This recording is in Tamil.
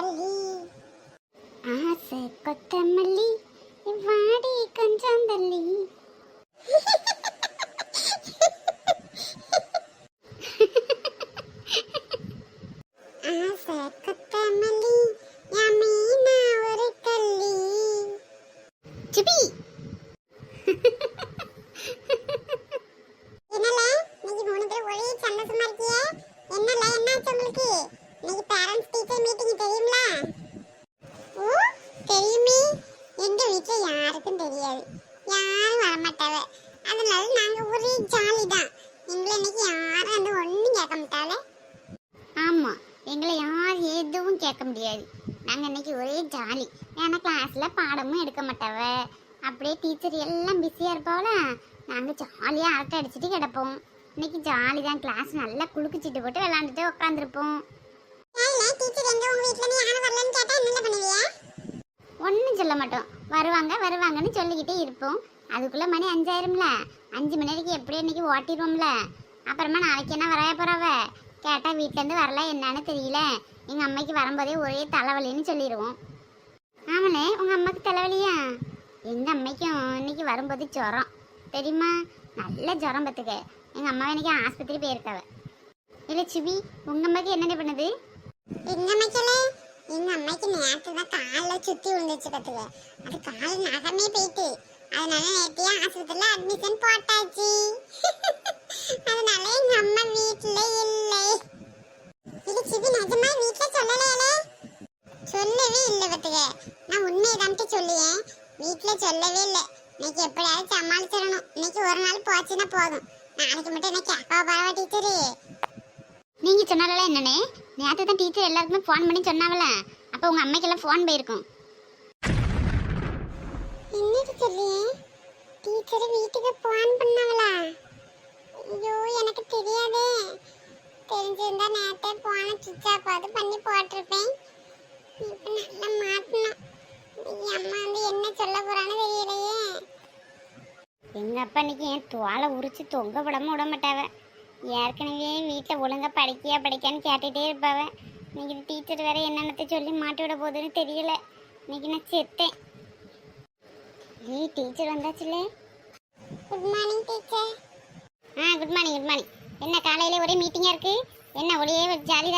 தள்ளி ஆசை கொத்தமல்லி வாடி கொஞ்சம் தள்ளி. ஆசை கொத்தமல்லி யமீனா ஒரு கள்ளி. சிபி என்னல இன்னைக்கு மூணு பேர் ஒரே சந்தோஷமா இருக்கியே? என்னல என்னாச்சு உங்களுக்கு? இன்னைக்கு பேரண்ட்ஸ் டீச்சர் மீட்டிங் தெரியும்ல? ஓ தெரியுமே. எங்க வீட்ல யாருக்கும் தெரியாது, யாரும் வரமாட்டாவ. அதனால நாங்க ஒரே ஜாலி தான். எங்களை இன்னைக்கு யாரும் வந்து ஒன்றும் கேட்க மாட்டாவ. ஆமா, எங்களை யார் எதுவும் கேட்க முடியாது. நாங்கள் இன்னைக்கு ஒரே ஜாலி. ஏன்னா கிளாஸில் பாடமும் எடுக்க மாட்டாவ. அப்படியே டீச்சர் எல்லாம் பிஸியாக இருப்பாவல, நாங்கள் ஜாலியாக அரட்டை அடிச்சுட்டு கிடப்போம். இன்னைக்கு ஜாலி தான். கிளாஸ் நல்லா குலுக்குச்சிட்டு போட்டு விளாண்டுட்டு உட்காந்துருப்போம். ஒன்றும் சொல்ல மாட்டோம், வருவாங்க வருவாங்கன்னு சொல்லிக்கிட்டே இருப்போம். அதுக்குள்ளே மணி 5 ஆயிரும்ல. 5 மணி வரைக்கும் எப்படி இன்னைக்கு ஓட்டிடுவோம்ல. அப்புறமா நாளைக்கு என்ன வரைய போகிறவ கேட்டால் வீட்டிலேருந்து வரல, என்னன்னு தெரியல. எங்கள் அம்மைக்கு வரும்போதே ஒரே தலைவலின்னு சொல்லிடுவோம். ஆமலே, உங்கள் அம்மாவுக்கு தலைவலியா? எங்கள் அம்மைக்கும் இன்னைக்கு வரும்போது ஜுரம் தெரியுமா? நல்ல ஜுரம் பார்த்துக்க. எங்கள் அம்மாவை இன்னைக்கு ஆஸ்பத்திரி போயிருக்காவ. இல்லை சிபி, உங்கள் அம்மாவுக்கு என்னென்ன பண்ணுது? எங்கள் அம்மாய்க்கு நேற்று தான் காலில் சுற்றி விழுந்துச்சு பார்த்துக்க. அது கால் நகமே போயிட்டு, அதனால நேற்றையே ஆஸ்பத்திரியில் அட்மிஷன் போட்டாச்சு. அதனால எங்கள் அம்மா வீட்டில் இல்லை. இது சிபி நிஜமா வீட்டில் சொல்லலையாலே? சொல்லவே இல்லை பார்த்துக்க. நான் உண்மையை தான்ட்டு சொல்லுவேன், வீட்டில் சொல்லவே இல்லை. இன்னைக்கு எப்படியாவது சமாளிச்சிடணும். இன்னைக்கு ஒரு நாள் போச்சுன்னா போதும். நாளைக்கு மட்டும் என்ன கேட்கவா பரவா டீச்சரு? நீங்கள் சொன்னால என்னன்னே? நேற்று தான் டீச்சர் எல்லாருக்குமே ஃபோன் பண்ணி சொன்னாவல. அப்போ உங்கள் அம்மைக்கெல்லாம் ஃபோன் போயிருக்கும். என்னது சொல்லி டீச்சர் வீட்டுக்கு ஃபோன் பண்ணாங்களா? ஐயோ எனக்கு தெரியாதே. தெரிஞ்சிருந்தா நேற்றே ஃபோனை சுவிட்ச் ஆஃப் ஆகுது பண்ணி போட்டிருப்பேன். இப்போ நல்லா மாட்டணும். அம்மா வந்து என்ன சொல்ல போறான்னு தெரியலையே. எங்க அப்பா இன்னைக்கு என் தோலை உரிச்சு தொங்க விடாம விட மாட்டாவ. ஏற்கனவே வீட்டில் ஒழுங்கா படிக்கான்னு கேட்டுகிட்டே இருப்பாவ. இன்னைக்கு டீச்சர் வேற என்னென்னத்தை சொல்லி மாட்டி விட போகுதுன்னு தெரியல. இன்னைக்கு நான் செத்தேன். டீச்சர் வந்தாச்சுல்ல. Good morning teacher. Good morning good morning. என்ன காலையில ஒரே மீட்டிங்கா இருக்கு? என்ன ஒரே ஜாலி